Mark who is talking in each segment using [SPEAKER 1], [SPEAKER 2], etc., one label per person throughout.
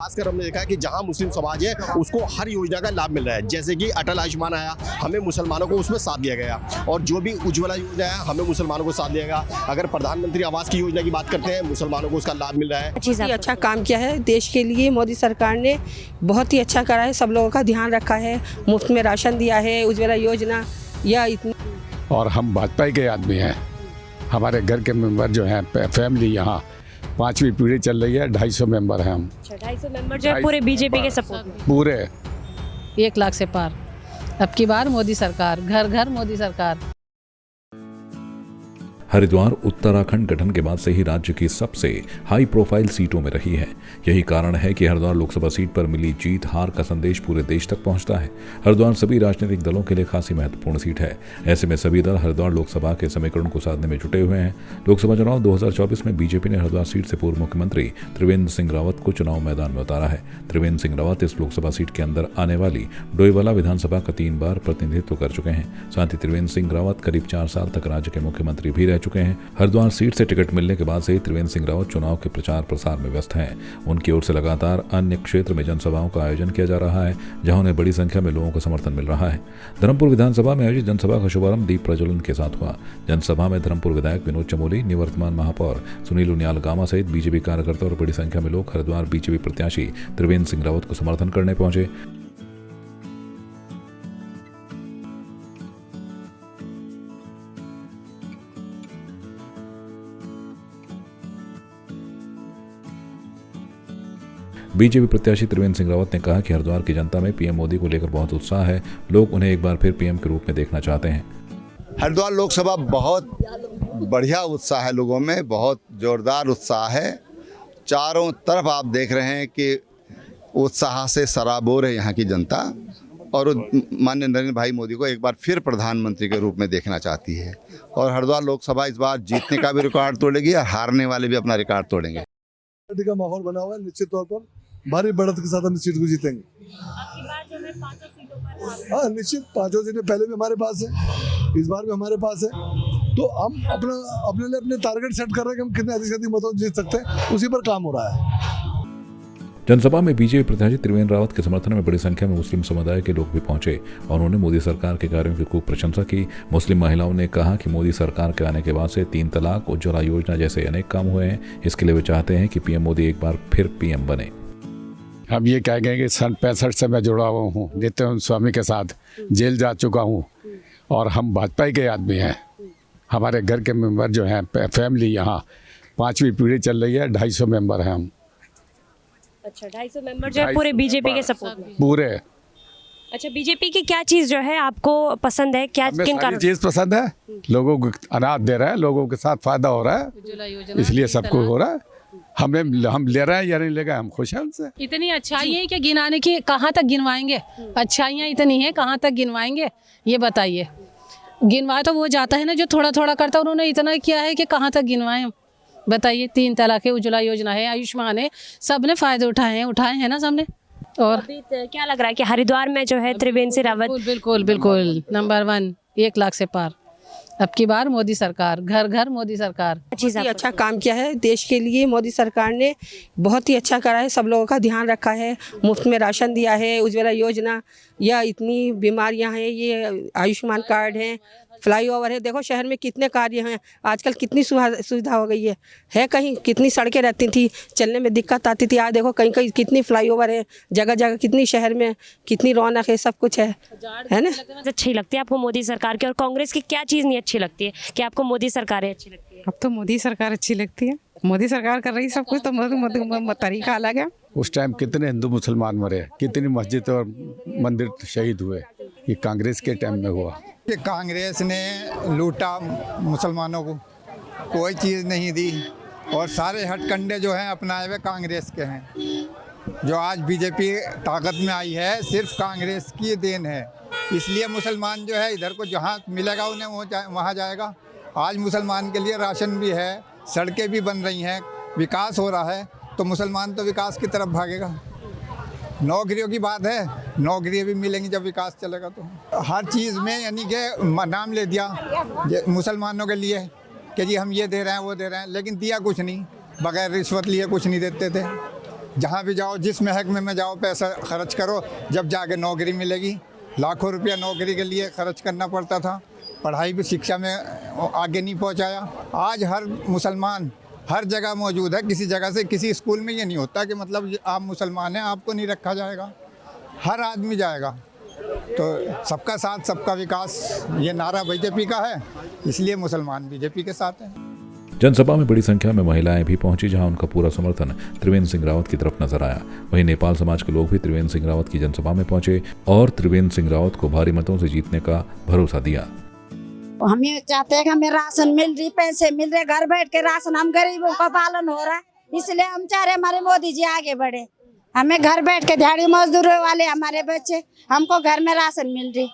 [SPEAKER 1] खासकर हमने देखा है कि जहां मुस्लिम समाज है उसको हर योजना का लाभ मिल रहा है। जैसे कि अटल आयुष्मान आया, हमें मुसलमानों को उसमें साथ दिया गया, और जो भी उज्ज्वला योजना है हमें मुसलमानों को साथ दिया गया। अगर प्रधानमंत्री आवास की योजना की बात करते हैं, मुसलमानों को उसका लाभ मिल रहा है।
[SPEAKER 2] बहुत ही अच्छा काम किया है देश के लिए मोदी सरकार ने, बहुत ही अच्छा करा है, सब लोगों का ध्यान रखा है, मुफ्त में राशन दिया है, उज्ज्वला योजना या इतनी।
[SPEAKER 3] और हम भाजपा के आदमी हैं, हमारे घर के मेंबर जो हैं, फैमिली यहाँ 5वीं पीढ़ी चल रही है, 250 मेंबर हैं हम।
[SPEAKER 2] 250 मेंबर जो है पूरे बीजेपी के सपोर्ट में,
[SPEAKER 3] पूरे
[SPEAKER 4] 1 लाख से पार। अब की बार मोदी सरकार, घर घर मोदी सरकार।
[SPEAKER 5] हरिद्वार उत्तराखंड गठन के बाद से ही राज्य की सबसे हाई प्रोफाइल सीटों में रही है। यही कारण है कि हरिद्वार लोकसभा सीट पर मिली जीत हार का संदेश पूरे देश तक पहुंचता है। हरिद्वार सभी राजनीतिक दलों के लिए खासी महत्वपूर्ण सीट है। ऐसे में सभी दल हरिद्वार लोकसभा के समीकरण को साधने में जुटे हुए हैं। लोकसभा चुनाव 2024 में बीजेपी ने हरिद्वार सीट से पूर्व मुख्यमंत्री त्रिवेंद्र सिंह रावत को चुनाव मैदान में उतारा है। त्रिवेंद्र सिंह रावत इस लोकसभा सीट के अंदर आने वाली डोईवाला विधानसभा का 3 बार प्रतिनिधित्व कर चुके हैं। साथ ही त्रिवेंद्र सिंह रावत करीब 4 साल तक राज्य के मुख्यमंत्री भी रह चुके हैं। हरिद्वार सीट से टिकट मिलने के बाद से ही त्रिवेंद्र सिंह रावत चुनाव के प्रचार प्रसार में व्यस्त हैं। उनकी ओर से लगातार अन्य क्षेत्र में जनसभाओं का आयोजन किया जा रहा है, जहां उन्हें बड़ी संख्या में लोगों का समर्थन मिल रहा है। धर्मपुर विधानसभा में आयोजित जनसभा का शुभारंभ दीप प्रज्वलन के साथ हुआ। जनसभा में धर्मपुर विधायक विनोद चमोली, निवर्तमान महापौर सुनील उनियाल गामा सहित बीजेपी कार्यकर्ता और बड़ी संख्या में लोग हरिद्वार बीजेपी प्रत्याशी त्रिवेंद्र सिंह रावत को समर्थन करने पहुंचे। बीजेपी प्रत्याशी त्रिवेंद्र सिंह रावत ने कहा कि हरिद्वार की जनता में पीएम मोदी को लेकर बहुत उत्साह है। लोग उन्हें एक बार फिर पीएम के रूप में देखना चाहते हैं।
[SPEAKER 6] हरिद्वार लोकसभा बहुत बढ़िया उत्साह है, लोगों में बहुत जोरदार उत्साह है। चारों तरफ आप देख रहे हैं कि उत्साह से सराबोर है यहाँ की जनता, और माननीय नरेंद्र भाई मोदी को एक बार फिर प्रधानमंत्री के रूप में देखना चाहती है। और हरिद्वार लोकसभा इस बार जीतने का भी रिकॉर्ड तोड़ेगी और हारने वाले भी अपना रिकॉर्ड तोड़ेंगे।
[SPEAKER 7] का माहौल बना हुआ है, निश्चित तौर पर भारी बढ़त के साथ हम सीट को जीतेंगे। हाँ, निश्चित 5 सीटें पहले भी हमारे पास है, इस बार भी हमारे पास है। तो हम अपने लिए अपने टारगेट सेट कर रहे हैं कि हम कितने अधिक से अधिक मतों जीत सकते हैं, उसी पर काम हो रहा है।
[SPEAKER 5] जनसभा में बीजेपी प्रत्याशी त्रिवेंद्र रावत के समर्थन में बड़ी संख्या में मुस्लिम समुदाय के लोग भी पहुंचे और उन्होंने मोदी सरकार के कार्यों की खूब प्रशंसा की। मुस्लिम महिलाओं ने कहा कि मोदी सरकार के आने के बाद से 3 तलाक, उज्ज्वला योजना जैसे अनेक काम हुए हैं। इसके लिए वे चाहते हैं कि पीएम मोदी एक बार फिर पीएम बने।
[SPEAKER 3] हम ये कह गए कि सन 65 से मैं जुड़ा हुआ हूँ, नित्यानंद स्वामी के साथ जेल जा चुका हूँ, और हम भाजपा के आदमी हैं। हमारे घर के मेंबर जो हैं, फैमिली यहाँ 5वीं पीढ़ी चल रही है, 250 मेंबर हैं हम।
[SPEAKER 2] अच्छा, 250 मेंबर जो है पूरे बीजेपी के सपोर्ट में,
[SPEAKER 3] पूरे।
[SPEAKER 2] अच्छा, बीजेपी की क्या चीज जो है आपको पसंद है, क्या किन कारण
[SPEAKER 3] चीज पसंद है? लोगों को अनाज दे रहा है, लोगों के साथ फायदा हो रहा है, इसलिए सबको हो रहा है। हम ले रहे हैं या नहीं ले गए, हम खुश हैं उनसे।
[SPEAKER 4] इतनी अच्छाई है कि गिनाने की कहाँ तक गिनवाएंगे? अच्छाइयाँ इतनी है, कहाँ तक गिनवाएंगे ये बताइए। गिनवाए तो वो जाता है ना जो थोड़ा थोड़ा करता है, उन्होंने इतना किया है कि कहाँ तक गिनवाएं हम बताइए। 3 तलाक है, उज्ज्वला योजना है, आयुष्मान है, सबने फायदे उठाए हैं ना सबने। और
[SPEAKER 2] क्या लग रहा है कि हरिद्वार में जो है त्रिवेंद्र सिंह रावत
[SPEAKER 4] बिल्कुल बिल्कुल नंबर 1, 1 लाख से पार। अब की बार मोदी सरकार, घर घर मोदी सरकार।
[SPEAKER 2] बहुत ही अच्छा काम किया है देश के लिए मोदी सरकार ने, बहुत ही अच्छा करा है, सब लोगों का ध्यान रखा है, मुफ्त में राशन दिया है, उज्ज्वला योजना या इतनी बीमारियां हैं, ये आयुष्मान कार्ड हैं, फ्लाईओवर है। देखो शहर में कितने कार्य हैं आजकल, कितनी सुविधा हो गई है कहीं कितनी सड़कें रहती थी, चलने में दिक्कत आती थी, आज देखो कहीं कहीं कितनी फ्लाईओवर है, जगह जगह कितनी शहर में कितनी रौनक है, सब कुछ है ना।
[SPEAKER 8] अच्छी लगती है आपको मोदी सरकार की, और कांग्रेस की क्या चीज़ नहीं अच्छी लगती है कि आपको मोदी सरकार अच्छी लगती है?
[SPEAKER 9] अब तो मोदी सरकार अच्छी लगती है, मोदी सरकार कर रही सब कुछ, तो तरीका अलग है।
[SPEAKER 3] उस टाइम कितने हिंदू मुसलमान मरे, कितनी मस्जिद और मंदिर शहीद हुए, ये कांग्रेस के टाइम में हुआ।
[SPEAKER 10] कि कांग्रेस ने लूटा मुसलमानों को, कोई चीज़ नहीं दी, और सारे हथकंडे जो हैं अपनाए हुए कांग्रेस के हैं। जो आज बीजेपी ताकत में आई है सिर्फ कांग्रेस की देन है, इसलिए मुसलमान जो है इधर को जहाँ मिलेगा उन्हें वहाँ जाएगा। आज मुसलमान के लिए राशन भी है, सड़कें भी बन रही हैं, विकास हो रहा है, तो मुसलमान तो विकास की तरफ भागेगा। नौकरियों की बात है, नौकरियाँ भी मिलेंगी जब विकास चलेगा। तो हर चीज़ में यानी कि नाम ले दिया मुसलमानों के लिए कि जी हम ये दे रहे हैं वो दे रहे हैं, लेकिन दिया कुछ नहीं, बगैर रिश्वत लिए कुछ नहीं देते थे। जहाँ भी जाओ, जिस महकमे में जाओ, पैसा खर्च करो, जब जाके नौकरी मिलेगी। लाखों रुपया नौकरी के लिए खर्च करना पड़ता था, पढ़ाई भी शिक्षा में आगे नहीं पहुँचाया। आज हर मुसलमान हर जगह मौजूद है। किसी जगह से, किसी स्कूल में ये नहीं होता कि मतलब आप मुसलमान हैं आपको नहीं रखा जाएगा, हर आदमी जाएगा। तो सबका साथ सबका विकास ये नारा बीजेपी का है, इसलिए मुसलमान बीजेपी के साथ हैं।
[SPEAKER 5] जनसभा में बड़ी संख्या में महिलाएं भी पहुंची, जहां उनका पूरा समर्थन त्रिवेंद्र सिंह रावत की तरफ नजर आया। वहीं नेपाल समाज के लोग भी त्रिवेंद्र सिंह रावत की जनसभा में पहुंचे और त्रिवेंद्र सिंह रावत को भारी मतों से जीतने का भरोसा दिया।
[SPEAKER 11] हम ये चाहते हैं कि हमें राशन मिल रही, पैसे मिल रहे, घर बैठ के राशन, हम गरीबों का पालन हो रहा है, इसलिए हम चाह रहे हमारे मोदी जी आगे बढ़े। हमें घर बैठ के दिहाड़ी मजदूरों वाले हमारे बच्चे, हमको घर में राशन मिल रही,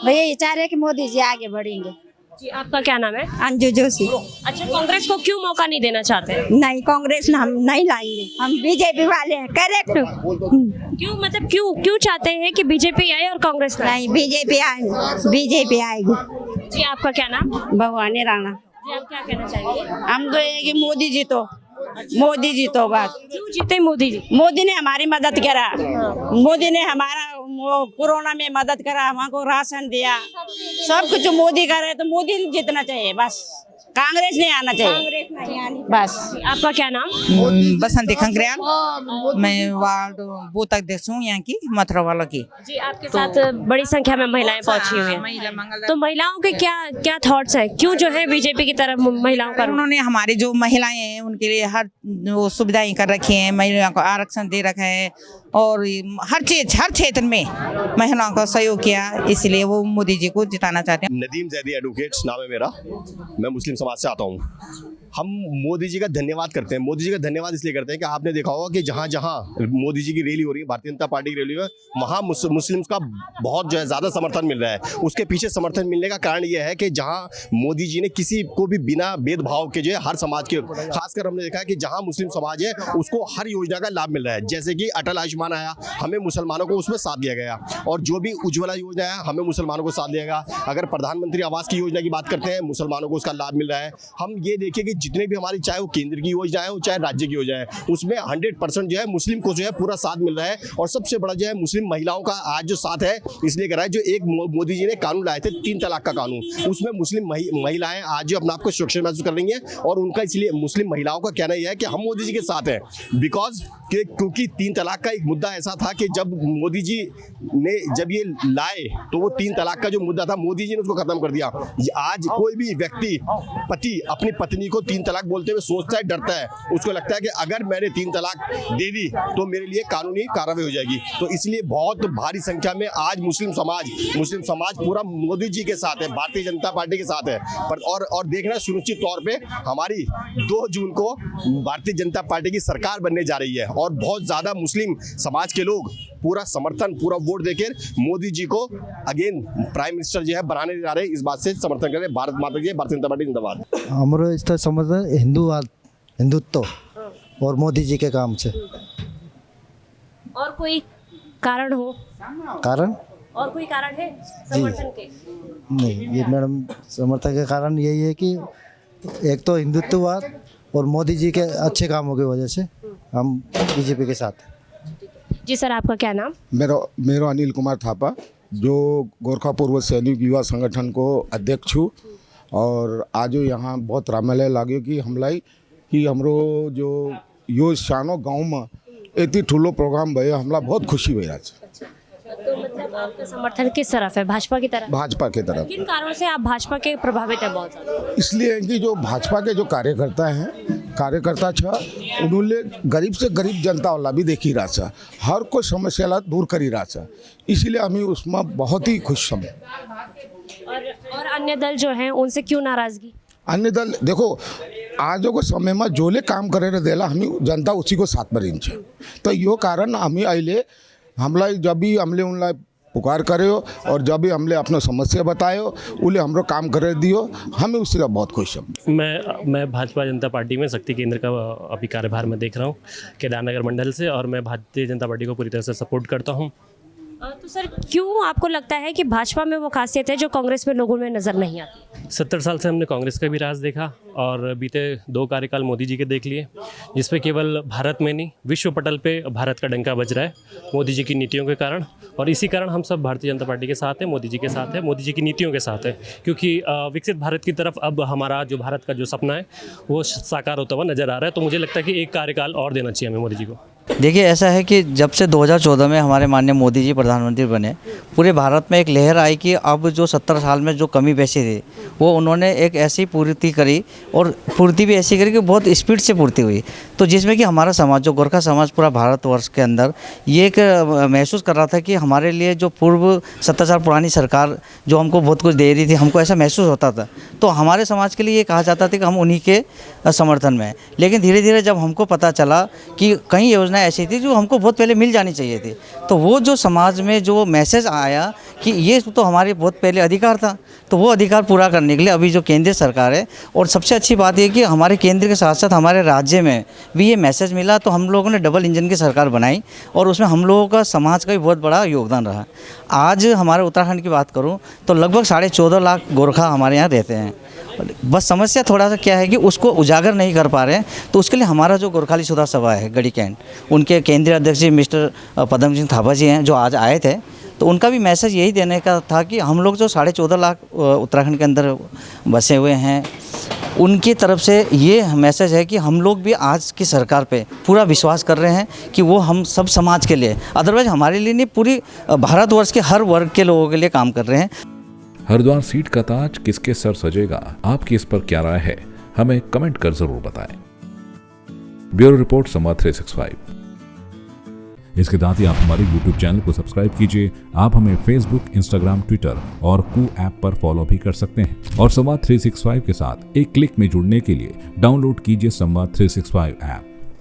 [SPEAKER 11] भैया ये चाह रहे कि मोदी जी आगे बढ़ेंगे।
[SPEAKER 8] जी, आपका क्या नाम है?
[SPEAKER 11] अंजू जोशी।
[SPEAKER 8] अच्छा, कांग्रेस को क्यों मौका नहीं देना चाहते?
[SPEAKER 11] नहीं, कांग्रेस हम नहीं लाएंगे, हम बीजेपी वाले हैं। करेक्ट।
[SPEAKER 8] क्यों, मतलब क्यों चाहते हैं कि बीजेपी आए और कांग्रेस
[SPEAKER 11] नहीं, बीजेपी आएगी, बीजेपी आएगी।
[SPEAKER 8] जी, आपका क्या नाम?
[SPEAKER 11] भवानी राणा।
[SPEAKER 8] जी, आप क्या कहना चाहेंगे?
[SPEAKER 11] हम तो ये कि मोदी जी तो बस।
[SPEAKER 8] क्यों जीते मोदी जी?
[SPEAKER 11] मोदी ने हमारी मदद करा, मोदी ने हमारा वो कोरोना में मदद करा, हमको राशन दिया, सब कुछ मोदी कर रहे, तो मोदी जीतना चाहिए बस, कांग्रेस नहीं आना चाहिए बस।
[SPEAKER 8] आपका क्या नाम?
[SPEAKER 9] बसंती खंगरियाल, मैं वार्ड बूथ अध्यक्ष हूँ यहाँ की, मथुरा वाला की।
[SPEAKER 8] जी, आपके साथ बड़ी संख्या में महिलाएं पहुंची हुई हैं, तो महिलाओं के क्या थॉट्स हैं? क्यों जो है बीजेपी की तरफ महिलाओं का?
[SPEAKER 9] उन्होंने हमारी जो महिलाएं हैं उनके लिए हर वो सुविधाएं कर रखी हैं, महिलाओं को आरक्षण दे रखा है और हर क्षेत्र में महिलाओं का सहयोग किया, इसलिए वो मोदी जी को जिताना चाहते हैं।
[SPEAKER 1] नदीम जैदी एडवोकेट्स नाम है मेरा, मैं मुस्लिम समाज से आता हूँ। हम मोदी जी का धन्यवाद करते हैं। मोदी जी का धन्यवाद इसलिए करते हैं कि आपने देखा होगा कि जहाँ जहाँ मोदी जी की रैली हो रही है, भारतीय जनता पार्टी की रैली है, वहाँ मुस्लिम्स का बहुत जो है ज़्यादा समर्थन मिल रहा है। उसके पीछे समर्थन मिलने का कारण ये है कि जहाँ मोदी जी ने किसी को भी बिना भेदभाव के जो है हर समाज के, खासकर हमने देखा है कि जहाँ मुस्लिम समाज है उसको हर योजना का लाभ मिल रहा है। जैसे कि अटल आयुष्मान आया, हमें मुसलमानों को उसमें साथ दिया गया, और जो भी उज्ज्वला योजना है हमें मुसलमानों को साथ दिया गया। अगर प्रधानमंत्री आवास की योजना की बात करते हैं, मुसलमानों को उसका लाभ मिल रहा है। हम ये देखिए कि जितने भी हमारी, चाहे वो केंद्र की योजना है, चाहे राज्य की योजना है, उसमें 100% जो है मुस्लिम को जो है पूरा साथ मिल रहा है। और सबसे बड़ा जो है मुस्लिम महिलाओं का आज जो साथ है इसलिए करा है, जो एक मोदी जी ने कानून लाए थे 3 तलाक का कानून, उसमें मुस्लिम महिलाएं आज जो अपने आप को सुरक्षित महसूस कर रही हैं। और उनका इसलिए मुस्लिम महिलाओं का कहना यह है कि हम मोदी जी के साथ हैं, बिकॉज क्योंकि 3 तलाक का एक मुद्दा ऐसा था कि जब मोदी जी ने जब ये लाए तो वो 3 तलाक का जो मुद्दा था मोदी जी ने उसको खत्म कर दिया। आज कोई भी व्यक्ति, पति अपनी पत्नी को 3 तलाक बोलते हुए सोचता है, डरता है, उसको लगता है कि अगर मैंने 3 तलाक दे दी तो मेरे लिए कानूनी कार्रवाई हो जाएगी। तो इसलिए बहुत भारी संख्या में आज मुस्लिम समाज पूरा मोदी जी के साथ है, भारतीय जनता पार्टी के साथ है। पर और देखना सुनिश्चित तौर पे हमारी 2 जून को भारतीय जनता पार्टी की सरकार बनने जा रही है, और बहुत ज्यादा मुस्लिम समाज के लोग पूरा समर्थन, पूरा वोट देकर मोदी जी को अगेन प्राइम मिनिस्टर जो है बनाने जा रहे हैं। इस बात से समर्थन करें। भारत माता की, भारतीय जनता पार्टी जिंदाबाद।
[SPEAKER 12] हमारे इस तरह समझ हिंदुत्व और मोदी जी के काम से।
[SPEAKER 8] और कोई कारण हो? और कोई कारण है समर्थन के?
[SPEAKER 12] नहीं, ये मैडम समर्थन के कारण यही है कि एक तो हिंदुत्ववाद और मोदी जी के अच्छे कामों की वजह से हम बीजेपी के साथ।
[SPEAKER 8] जी सर, आपका क्या नाम?
[SPEAKER 3] मेरा अनिल कुमार थापा, जो गोरखा पूर्व सैनिक युवा संगठन को अध्यक्ष हूँ। और आज यहाँ बहुत रामलय लाग्यो कि हमलाई कि हमरो जो यो शानो गाँव में इतनी ठुलो प्रोग्राम भये, हमला बहुत खुशी हुई आज।
[SPEAKER 8] तो मतलब आपका समर्थन किस तरफ है? भाजपा की तरफ?
[SPEAKER 3] भाजपा की तरफ।
[SPEAKER 8] किन कारणों से आप भाजपा के प्रभावित है बहुत ज़्यादा?
[SPEAKER 3] इसलिए कि जो भाजपा के जो कार्यकर्ता छ, उन्होंने गरीब से गरीब जनता वाला भी देखी रहा था, हर कोई समस्या दूर करी रहा था, इसीलिए हमें उसमें बहुत ही खुश हम।
[SPEAKER 8] और अन्य दल जो हैं उनसे क्यों नाराजगी?
[SPEAKER 3] अन्य दल देखो, आज को समय में जोले काम करे देला हमें जनता उसी को साथ में रही, तो यो कारण हमें अले हमला जब भी हमले उनला पुकार करे और जब भी हमले अपना समस्या बताए उन्हें हमरो काम करे दियो, हमें उससे बहुत खुश हम।
[SPEAKER 13] मैं भाजपा जनता पार्टी में शक्ति केंद्र का अभी कार्यभार में देख रहा हूँ केदारनगर मंडल से, और मैं भारतीय जनता पार्टी को पूरी तरह से सपोर्ट करता हूँ।
[SPEAKER 8] तो तो सर क्यों आपको लगता है कि भाजपा में वो खासियत है जो कांग्रेस में लोगों में नजर नहीं आती?
[SPEAKER 13] 70 साल से हमने कांग्रेस का भी राज देखा और बीते 2 कार्यकाल मोदी जी के देख लिए, जिसपे केवल भारत में नहीं विश्व पटल पे भारत का डंका बज रहा है मोदी जी की नीतियों के कारण। और इसी कारण हम सब भारतीय जनता पार्टी के साथ हैं, मोदी जी के साथ हैं, मोदी जी की नीतियों के साथ हैं, क्योंकि विकसित भारत की तरफ अब हमारा जो भारत का जो सपना है वो साकार होता हुआ नजर आ रहा है। तो मुझे लगता है कि एक कार्यकाल और देना चाहिए हमें मोदी जी को।
[SPEAKER 14] देखिए, ऐसा है कि जब से 2014 में हमारे माननीय मोदी जी प्रधानमंत्री बने, पूरे भारत में एक लहर आई कि अब जो 70 साल में जो कमी पेशी थी वो उन्होंने एक ऐसी पूर्ति करी, और पूर्ति भी ऐसी करी कि बहुत स्पीड से पूर्ति हुई। तो जिसमें कि हमारा समाज, जो गोरखा समाज पूरा भारतवर्ष के अंदर ये एक महसूस कर रहा था कि हमारे लिए जो पूर्व 70 साल पुरानी सरकार जो हमको बहुत कुछ दे रही थी, हमको ऐसा महसूस होता था। तो हमारे समाज के लिए ये कहा जाता था कि हम उन्हीं के समर्थन में हैं। लेकिन धीरे धीरे जब हमको पता चला कि कई योजनाएं ऐसी थी जो हमको बहुत पहले मिल जानी चाहिए थी, तो वो जो समाज में जो मैसेज आया कि ये तो हमारे बहुत पहले अधिकार था, तो वो अधिकार पूरा करने के लिए अभी जो केंद्रीय सरकार है, और सबसे अच्छी बात ये कि हमारे केंद्र के साथ साथ हमारे राज्य में भी ये मैसेज मिला, तो हम लोगों ने डबल इंजन की सरकार बनाई और उसमें हम लोगों का समाज का भी बहुत बड़ा योगदान रहा। आज हमारे उत्तराखंड की बात करूँ तो लगभग 14.5 लाख गोरखा हमारे यहाँ रहते हैं। बस समस्या थोड़ा सा क्या है कि उसको उजागर नहीं कर पा रहे हैं, तो उसके लिए हमारा जो गोरखाली सुधार सभा है गढ़ी कैंट, उनके केंद्रीय अध्यक्ष जी मिस्टर पदम सिंह थापा जी हैं जो आज आए थे, तो उनका भी मैसेज यही देने का था कि हम लोग जो 14.5 लाख उत्तराखंड के अंदर बसे हुए हैं, उनकी तरफ से ये मैसेज है कि हम लोग भी आज की सरकार पे पूरा विश्वास कर रहे हैं कि वो हम सब समाज के लिए, अदरवाइज हमारे लिए नहीं, पूरी भारतवर्ष के हर वर्ग के लोगों के लिए काम कर रहे हैं।
[SPEAKER 5] हरिद्वार सीट का ताज किसके सर सजेगा? आपकी इस पर क्या राय है? हमें कमेंट कर जरूर बताएं। ब्यूरो रिपोर्ट संवाद 365। इसके साथ ही आप हमारे YouTube चैनल को सब्सक्राइब कीजिए। आप हमें Facebook, Instagram, Twitter और कू ऐप पर फॉलो भी कर सकते हैं। और संवाद 365 के साथ एक क्लिक में जुड़ने के लिए डाउनलोड कीजिए संवाद 365 ऐप।